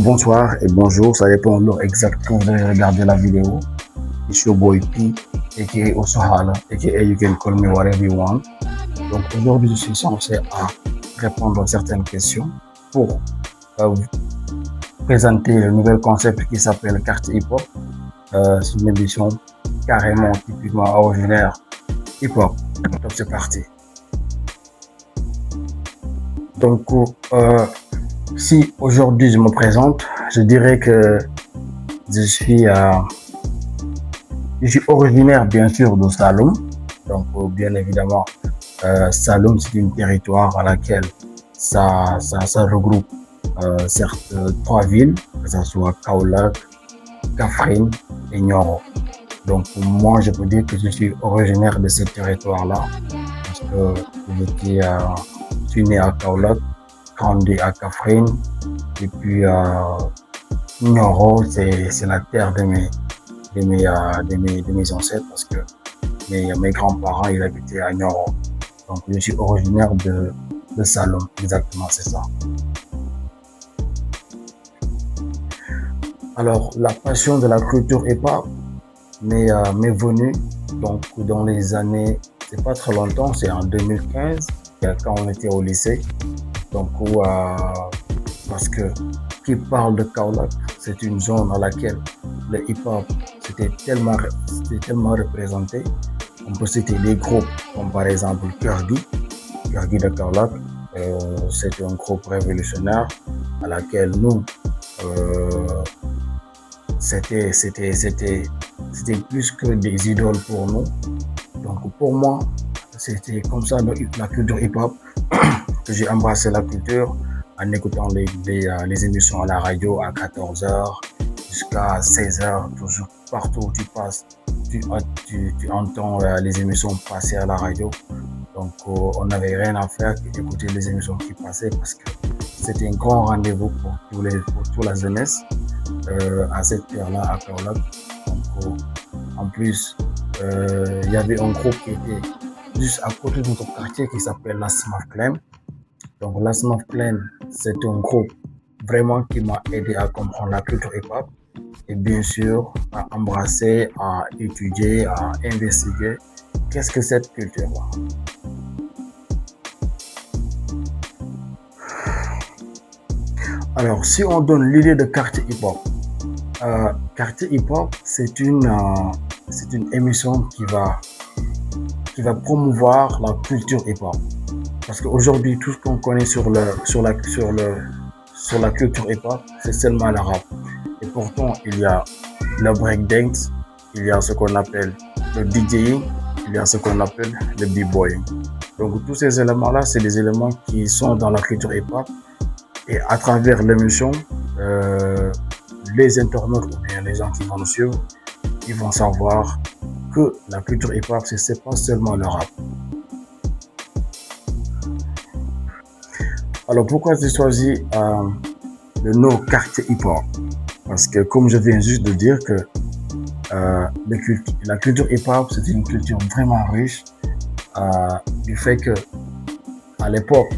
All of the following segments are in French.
Bonsoir et bonjour, ça dépend de l'heure exacte quand vous allez regarder la vidéo. It's your boy P, aka Osohala, aka you can call me whatever you want. Donc aujourd'hui, je suis censé répondre à certaines questions pour vous présenter le nouvel concept qui s'appelle carte hip-hop. C'est une édition carrément typiquement originaire hip-hop. Donc c'est parti. Donc si aujourd'hui je me présente, je dirais que je suis originaire bien sûr de Saloum. Donc bien évidemment, Saloum c'est un territoire à laquelle ça regroupe certes 3 villes, que ce soit Kaolack, Kaffrine et Nioro. Donc moi je peux dire que je suis originaire de ce territoire-là parce que je suis né à Kaolack, grandi à Kaffrine et puis Nioro c'est la terre de mes ancêtres parce que mes grands-parents ils habitaient à Nioro. Donc je suis originaire de Saloum, exactement c'est ça. Alors la passion de la culture hip-hop m'est venue donc dans les années, c'est pas très longtemps, c'est en 2015 quand on était au lycée. Donc parce que qui parle de Kaolack, c'est une zone dans laquelle le hip-hop c'était tellement représenté. On peut citer des groupes comme par exemple Kurgi de Kaolack. C'est un groupe révolutionnaire à laquelle nous c'était plus que des idoles pour nous. Donc pour moi, c'était comme ça la culture hip-hop que j'ai embrassé la culture en écoutant les émissions à la radio à 14h jusqu'à 16h, toujours partout où tu passes, tu entends les émissions passer à la radio. Donc on n'avait rien à faire qu'écouter les émissions qui passaient parce que c'était un grand rendez-vous pour toute la jeunesse à cette terre-là à Kaolack. Donc en plus, il y avait un groupe qui était juste à côté de notre quartier qui s'appelle la Smaf Clan. Donc la Smaf Clan, c'est un groupe vraiment qui m'a aidé à comprendre la culture hip-hop et bien sûr à embrasser, à étudier, à investiguer qu'est-ce que cette culture-là. Alors si on donne l'idée de quartier hip-hop, quartier hip-hop c'est une émission qui va promouvoir la culture hip-hop. Parce qu'aujourd'hui, tout ce qu'on connaît sur la culture hip-hop, c'est seulement le rap. Et pourtant, il y a le breakdance, il y a ce qu'on appelle le DJing, il y a ce qu'on appelle le b-boying. Donc tous ces éléments-là, c'est des éléments qui sont dans la culture hip-hop. Et à travers l'émission, les internautes ou bien les gens qui vont nous suivre, ils vont savoir que la culture hip-hop, c'est pas seulement le rap. Alors pourquoi j'ai choisi le nom quartier hip-hop? Parce que comme je viens juste de dire que la culture hip-hop c'est une culture vraiment riche du fait que à l'époque,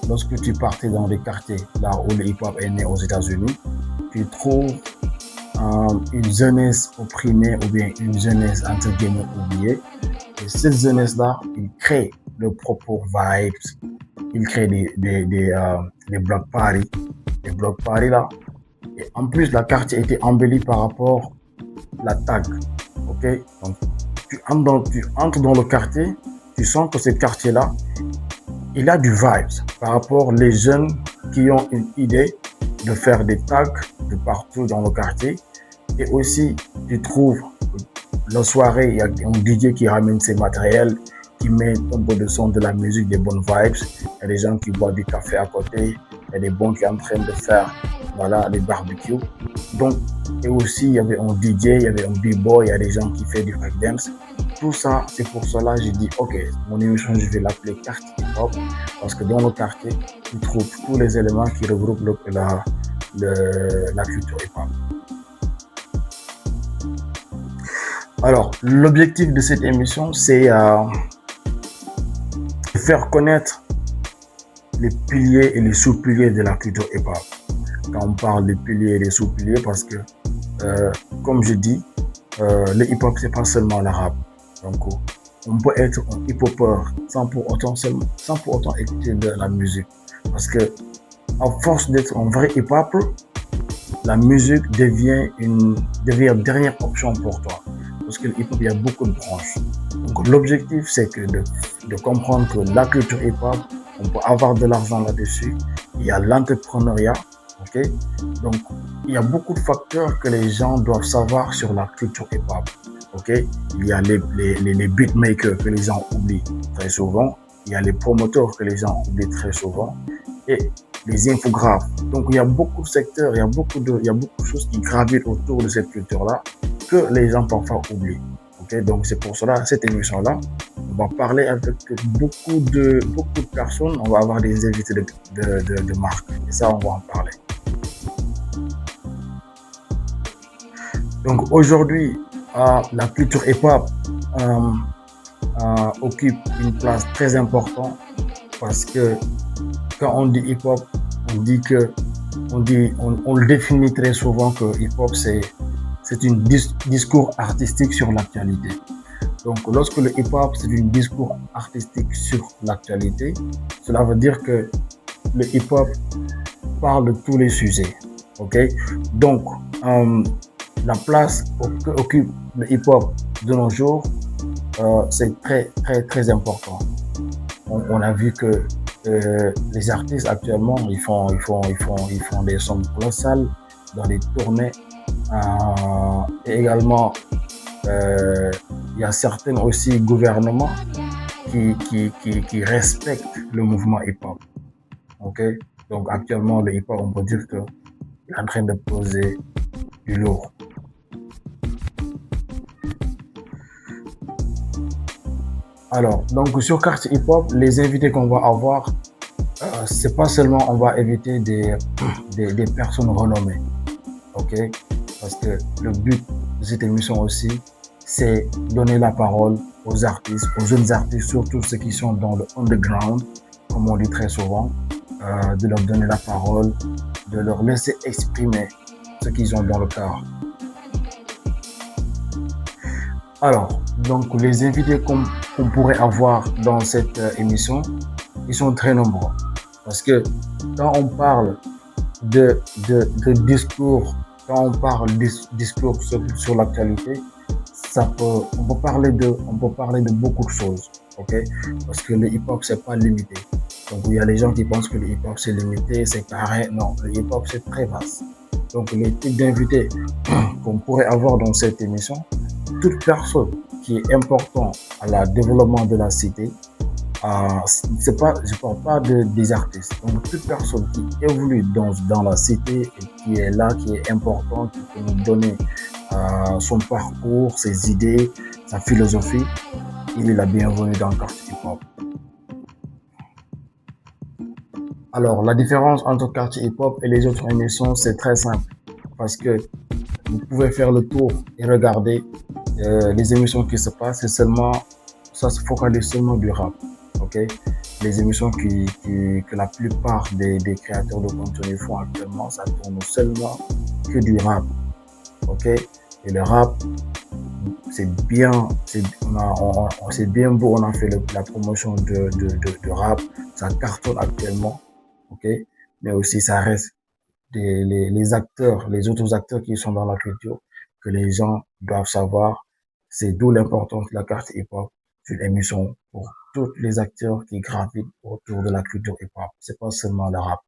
lorsque tu partais dans des quartiers là où le hip-hop est né aux États-Unis, tu trouves une jeunesse opprimée ou bien une jeunesse entre guillemets oubliée. Et cette jeunesse-là, il crée de propres vibes. Il crée des block parties. Les block parties là. Et en plus, la quartier était embellie par rapport à la tag. Ok? Donc, tu entres dans le quartier, tu sens que ce quartier-là, il a du vibes par rapport aux jeunes qui ont une idée de faire des tags de partout dans le quartier. Et aussi, tu trouves la soirée, il y a un DJ qui ramène ses matériels, qui met un peu de son, de la musique, des bonnes vibes. Il y a des gens qui boivent du café à côté. Il y a des bons qui sont en train de faire des barbecues. Donc, et aussi, il y avait un DJ, il y avait un b-boy, il y a des gens qui font du breakdance. Tout ça, c'est pour cela que j'ai dit, ok, mon émission, je vais l'appeler quartier hip-hop. Parce que dans le quartier, tu trouves tous les éléments qui regroupent la culture hip-hop. Alors, l'objectif de cette émission, c'est faire connaître les piliers et les sous-piliers de la culture hip-hop. quand on parle des piliers et des sous-piliers, parce que, comme je dis, le hip-hop, c'est pas seulement le rap. Donc, on peut être un hip-hopper sans pour autant écouter de la musique. Parce que, à force d'être un vrai hip-hop, la musique devient dernière option pour toi. Parce que le hip-hop, il y a beaucoup de branches. Donc, l'objectif, c'est que de comprendre que la culture hip-hop, on peut avoir de l'argent là-dessus. Il y a l'entrepreneuriat, ok? Donc, il y a beaucoup de facteurs que les gens doivent savoir sur la culture hip-hop, ok? Il y a les beatmakers que les gens oublient très souvent. Il y a les promoteurs que les gens oublient très souvent. Et les infographes. Donc, il y a beaucoup de secteurs, il y a beaucoup de choses qui gravitent autour de cette culture-là que les gens parfois oublient. Ok, donc c'est pour cela, cette émission-là, on va parler avec beaucoup de personnes, on va avoir des invités de marque. Et ça, on va en parler. Donc aujourd'hui, la culture hip-hop occupe une place très importante parce que quand on dit hip-hop, on dit que on le définit très souvent que hip-hop c'est un discours artistique sur l'actualité. Donc lorsque le hip-hop c'est un discours artistique sur l'actualité, cela veut dire que le hip-hop parle de tous les sujets. Ok, donc la place qu'occupe le hip-hop de nos jours, c'est très important. On a vu que les artistes actuellement, ils font des sommes colossales dans les tournées. Et également, il y a certains aussi gouvernements qui respectent le mouvement hip-hop. Ok, donc actuellement, le hip-hop, on peut dire qu'il est en train de poser du lourd. Alors, donc sur Quartier Hip Hop, les invités qu'on va avoir, c'est pas seulement on va inviter des personnes renommées, ok? Parce que le but de cette émission aussi, c'est donner la parole aux artistes, aux jeunes artistes, surtout ceux qui sont dans le underground, comme on dit très souvent, de leur donner la parole, de leur laisser exprimer ce qu'ils ont dans le cœur. Alors, donc les invités qu'on pourrait avoir dans cette émission, ils sont très nombreux. Parce que quand on parle de discours, quand on parle de discours sur l'actualité, on peut parler de beaucoup de choses, ok? Parce que le hip-hop, c'est pas limité. Donc, il y a des gens qui pensent que le hip-hop, c'est limité, c'est carré. Non, le hip-hop, c'est très vaste. Donc, les types d'invités qu'on pourrait avoir dans cette émission, toute personne qui est importante à la développement de la cité, c'est pas, je parle pas des artistes. Donc, toute personne qui évolue dans la cité et qui est là, qui est importante, qui peut nous donner son parcours, ses idées, sa philosophie, il est la bienvenue dans le quartier hip-hop. Alors, la différence entre quartier hip-hop et les autres émissions, c'est très simple. Parce que vous pouvez faire le tour et regarder les émissions qui se passent, ça se focalise seulement du rap. Ok, les émissions que la plupart des créateurs de contenu font actuellement, ça tourne seulement que du rap. Ok, et le rap, c'est bien, c'est bien beau, on a fait la promotion de rap, ça cartonne actuellement. Ok, mais aussi ça reste les acteurs, les autres acteurs qui sont dans la culture, que les gens doivent savoir. C'est d'où l'importance de la carte hip-hop, une émission pour tous les acteurs qui gravitent autour de la culture hip-hop. C'est pas seulement le rap.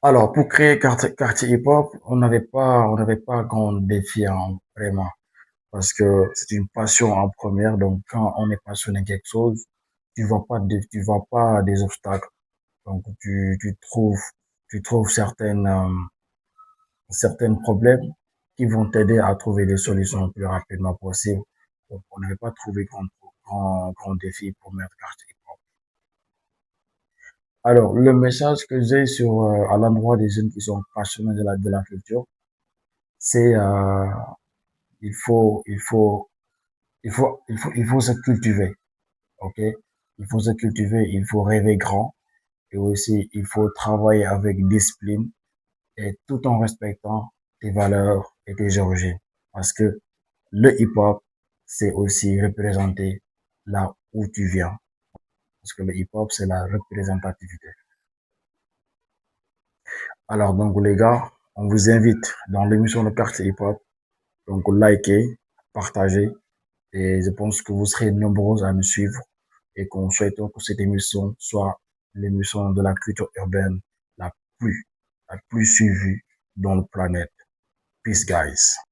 Alors, pour créer quartier hip-hop, on n'avait pas grand défi, hein, vraiment. Parce que c'est une passion en première. Donc, quand on est passionné de quelque chose, tu vois pas des obstacles. Donc, tu trouves certains problèmes qui vont t'aider à trouver des solutions le plus rapidement possible. Donc, on n'avait pas trouvé grand défi pour mettre carte hip-hop. Alors, le message que j'ai à l'endroit des jeunes qui sont passionnés de la culture, c'est, il faut, il faut, il faut se cultiver, ok? Il faut se cultiver, il faut rêver grand, Et aussi, il faut travailler avec discipline et tout en respectant tes valeurs et tes origines. Parce que le hip-hop, c'est aussi représenter là où tu viens. Parce que le hip-hop, c'est la représentativité. Alors, donc, les gars, on vous invite dans l'émission de quartier hip-hop. Donc, likez, partagez. Et je pense que vous serez nombreux à nous suivre et qu'on souhaite que cette émission soit l'émission de la culture urbaine la plus, la plus suivie dans la planète. Peace, guys.